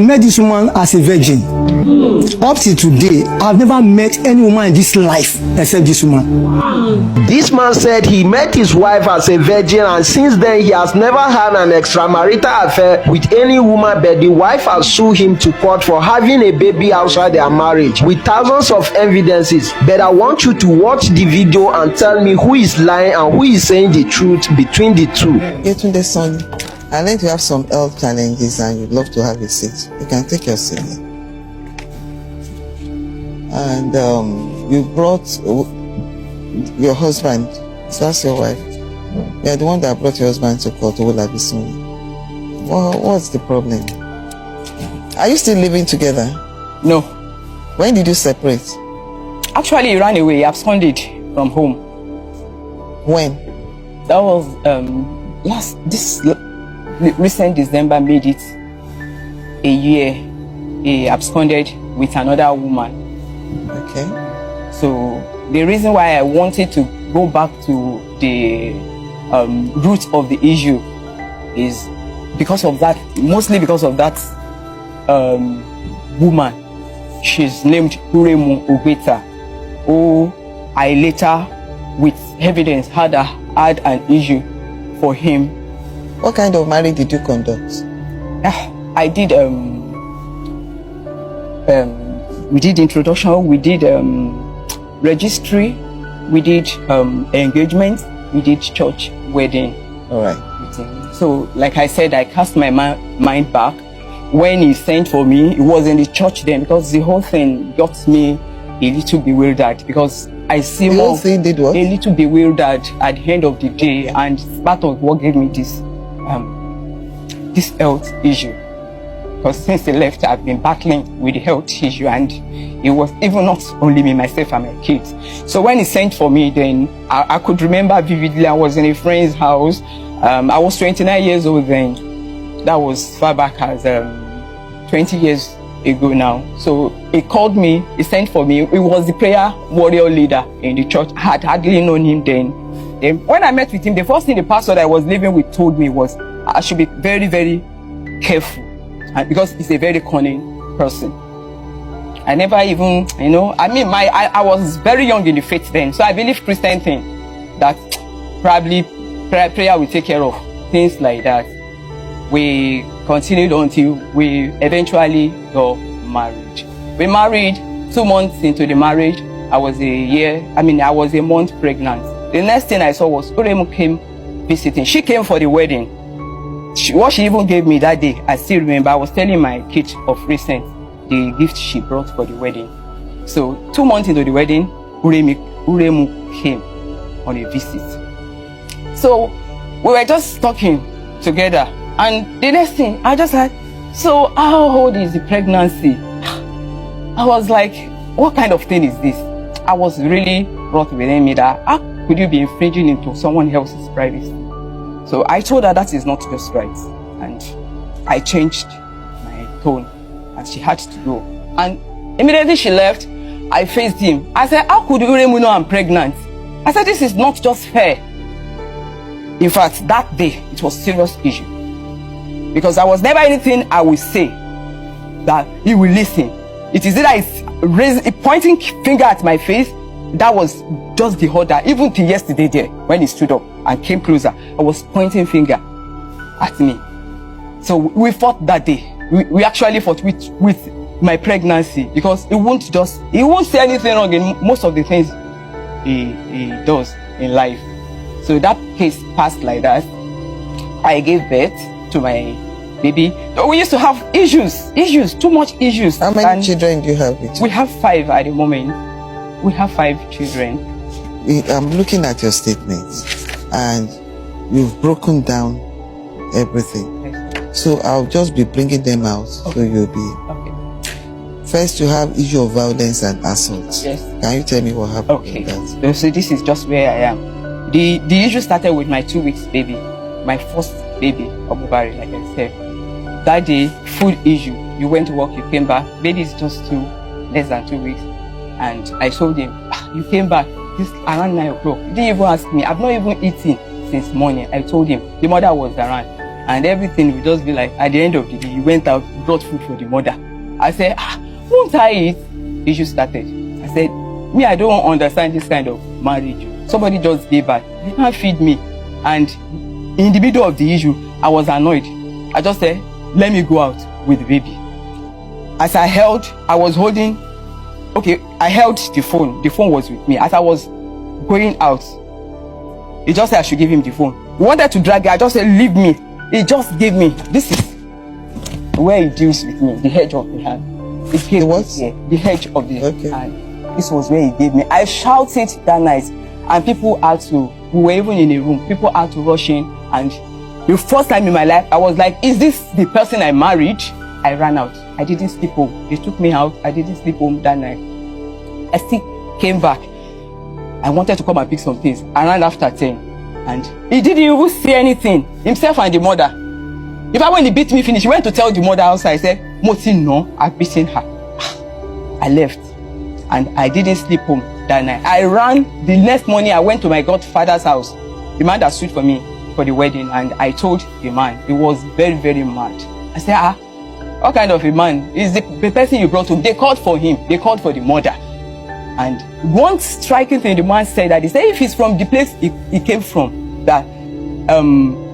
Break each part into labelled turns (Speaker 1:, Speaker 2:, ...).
Speaker 1: I met this woman as a virgin. Up till today, I've never met any woman in this life except this woman.
Speaker 2: This man said he met his wife as a virgin, and since then he has never had an extramarital affair with any woman, but the wife has sued him to court for having a baby outside their marriage with thousands of evidences. But I want you to watch the video and tell me who is lying and who is saying the truth between the two.
Speaker 3: Yetunde son, I know you have some health challenges and you'd love to have a seat. You can take your seat. And you brought your husband. So that's your wife. You're the one that brought your husband to court. What's the problem? Are you still living together?
Speaker 4: No.
Speaker 3: When did you separate?
Speaker 4: Actually, he ran away. He absconded from home.
Speaker 3: When?
Speaker 4: That was recent December made it a year. He absconded with another woman.
Speaker 3: Okay.
Speaker 4: So the reason why I wanted to go back to the root of the issue is because of that, mostly because of that woman. She's named Uremu Ubeta, who I later, with evidence, had an issue for him.
Speaker 3: What kind of marriage did you conduct?
Speaker 4: I did we did introduction, we did registry, we did engagement, we did church wedding.
Speaker 3: All right.
Speaker 4: So like I said, I cast my mind back. When he sent for me, it was in the church then, because the whole thing got me a little bewildered, because I see
Speaker 3: the whole thing did what?
Speaker 4: A little bewildered at the end of the day, and part of what gave me this health issue. Because since he left, I've been battling with the health issue, and it was even not only me, myself and my kids. So when he sent for me, then I could remember vividly. I was in a friend's house. I was 29 years old then. That was far back as 20 years ago now. So he called me, he sent for me. He was the prayer warrior leader in the church. I had hardly known him then. Then when I met with him, the first thing the pastor that I was living with told me was I should be very, very careful, because he's a very cunning person. I never even, I was very young in the faith then, so I believe Christian thing that probably prayer will take care of things like that. We continued until we eventually got married. We married 2 months into the marriage. I was a month pregnant. The next thing I saw was Uremu came visiting. She came for the wedding. What she even gave me that day, I still remember. I was telling my kid of recent the gift she brought for the wedding. So 2 months into the wedding, Uremu came on a visit. So we were just talking together, and the next thing I just like, so how old is the pregnancy? I was like, what kind of thing is this? I was really wrought within me that how could you be infringing into someone else's privacy? So I told her that is not just right, and I changed my tone, and she had to go. And immediately she left, I faced him. I said, how could Uremu know I'm pregnant? I said, this is not just fair. In fact, that day, it was a serious issue, because there was never anything I would say that he will listen. It is either a pointing finger at my face. That was just the order. Even till yesterday there, when he stood up and came closer, I was pointing finger at me. So we fought that day. We actually fought with my pregnancy, because he won't say anything wrong in most of the things he does in life. So that case passed like that. I gave birth to my baby. We used to have issues, too much issues.
Speaker 3: How many children do you have with you?
Speaker 4: We have 5 at the moment. We have 5 children.
Speaker 3: I'm looking at your statements, and you've broken down everything. Yes. So I'll just be bringing them out. Okay. So you'll be. Okay. First, you have issue of violence and assault. Yes. Can you tell me what happened?
Speaker 4: Okay. So this is just where I am. The issue started with my 2 weeks baby, my first baby, Obubari, like I said. That day, food issue. You went to work, you came back. Baby is just less than 2 weeks. And I told him, you came back this around 9 o'clock. He didn't even ask me. I've not even eaten since morning. I told him. The mother was around. and everything would just be like, at the end of the day, he went out, brought food for the mother. I said, won't I eat? The issue started. I said, me, I don't understand this kind of marriage. Somebody just gave birth. They can't feed me. And in the middle of the issue, I was annoyed. I just said, let me go out with the baby. As I held the phone. The phone was with me. As I was going out, he just said I should give him the phone. He wanted to drag it. I just said, leave me. He just gave me. This is where he deals with me, the edge of the hand. It gave
Speaker 3: the what?
Speaker 4: Me, the edge of the hand. This was where he gave me. I shouted that night, and people had to, we were even in a room, people had to rush in, and the first time in my life, I was like, is this the person I married? I ran out. I didn't sleep home. They took me out. I didn't sleep home that night. I still came back. I wanted to come and pick some things. I ran after 10. And he didn't even say anything. Himself and the mother. In fact, when he beat me finish, he went to tell the mother outside. I said, Moti, no, I've beaten her. I left. And I didn't sleep home that night. I ran. The next morning, I went to my godfather's house. The man that stood for me for the wedding. And I told the man, he was very, very mad. I said, what kind of a man? Is the person you brought home? They called for him. They called for the mother. And one striking thing the man said, that he said if he's from the place he came from, that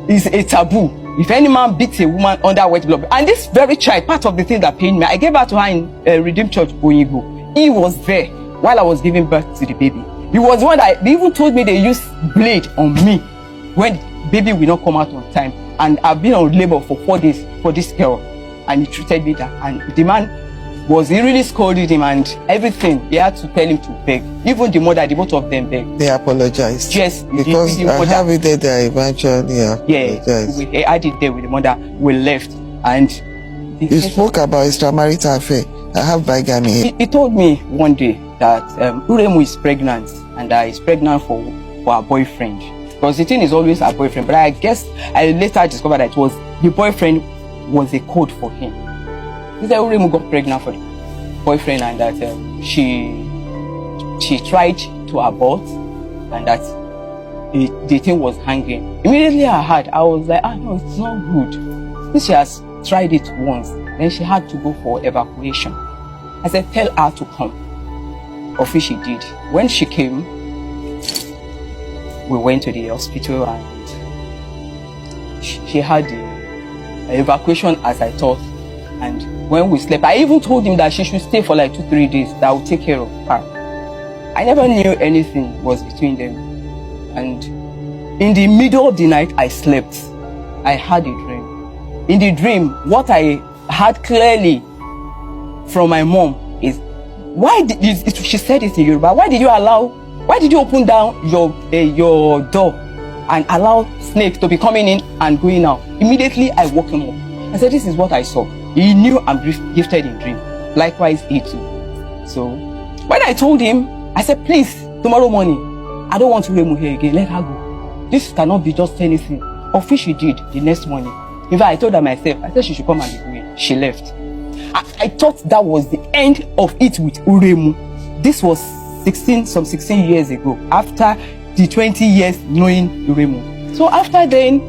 Speaker 4: is a taboo. If any man beats a woman under wet blood. And this very child, part of the thing that pained me, I gave birth to her in Redeemed Church, Boyigo. He was there while I was giving birth to the baby. He was one that they even told me they used blade on me when baby will not come out on time. And I've been on labor for 4 days for this girl. And he treated me that. And the man he really scolded him and everything. He had to tell him to beg. Even the mother, the both of them begged.
Speaker 3: They apologized.
Speaker 4: Yes.
Speaker 3: Because I have it there, they eventually apologized.
Speaker 4: Yeah, I did there with the mother. We left. And
Speaker 3: you spoke about extramarital affair. I have bigamy.
Speaker 4: He told me one day that Uremu is pregnant and he's pregnant for her boyfriend. Because the thing is always her boyfriend. But I guess I later discovered that it was the boyfriend was a code for him. He said Uremu got pregnant for the boyfriend and that she tried to abort and that the thing was hanging. Immediately I was like, no, it's not good. Since she has tried it once, then she had to go for evacuation. I said, tell her to come. Of which she did. When she came, we went to the hospital and she had the evacuation as I thought. And when we slept, I even told him that she should stay for like 2-3 days, that I would take care of her. I never knew anything was between them. And in the middle of the night, I slept. I had a dream. In the dream, what I had clearly from my mom is, she said it in Yoruba, why did you open down your door and allow snakes to be coming in and going out? Immediately, I woke him up. I said, this is what I saw. He knew I'm gifted in dream. Likewise, he too. So, when I told him, I said, please, tomorrow morning, I don't want to Uremu here again. Let her go. This cannot be just anything. Of which she did the next morning. In fact, I told her myself, I said she should come and be going. She left. I thought that was the end of it with Uremu. This was 16 years ago, after the 20 years knowing Uremu. So after then,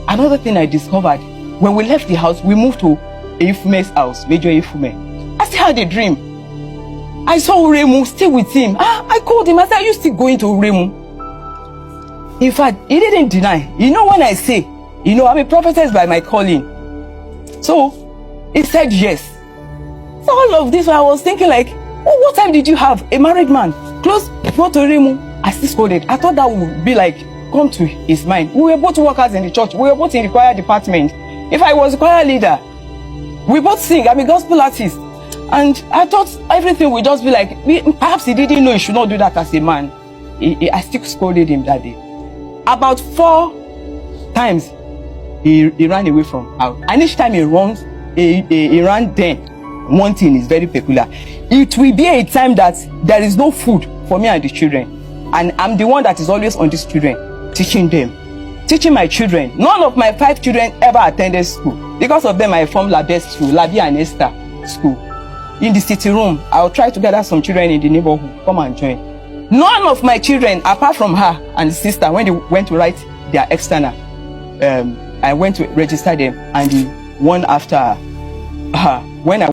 Speaker 4: another thing I discovered, when we left the house, we moved to Ifume's house, Major Ifume. I still had a dream. I saw Uremu still with him. I called him. I said, are you still going to Uremu? In fact, he didn't deny. You know when I say, I'm a prophetess by my calling. So, he said yes. So all of this, I was thinking like, what time did you have? A married man, close, go to Uremu. I still scolded. I thought that would be like, come to his mind. We were both workers in the church. We were both in the choir department. If I was a choir leader, we both sing. I'm a gospel artist. And I thought everything would just be like, perhaps he didn't know he should not do that as a man. I still scolded him that day. About 4 times, he ran away from out. And each time he runs, he ran then. One thing is very peculiar. It will be a time that there is no food for me and the children. And I'm the one that is always on these children, teaching them. Teaching my children. None of my 5 children ever attended school. Because of them, I formed Labest School, Labi and Esther School. In the city room, I'll try to gather some children in the neighborhood. Come and join. None of my children, apart from her and the sister, when they went to write their external, I went to register them, and the one after when I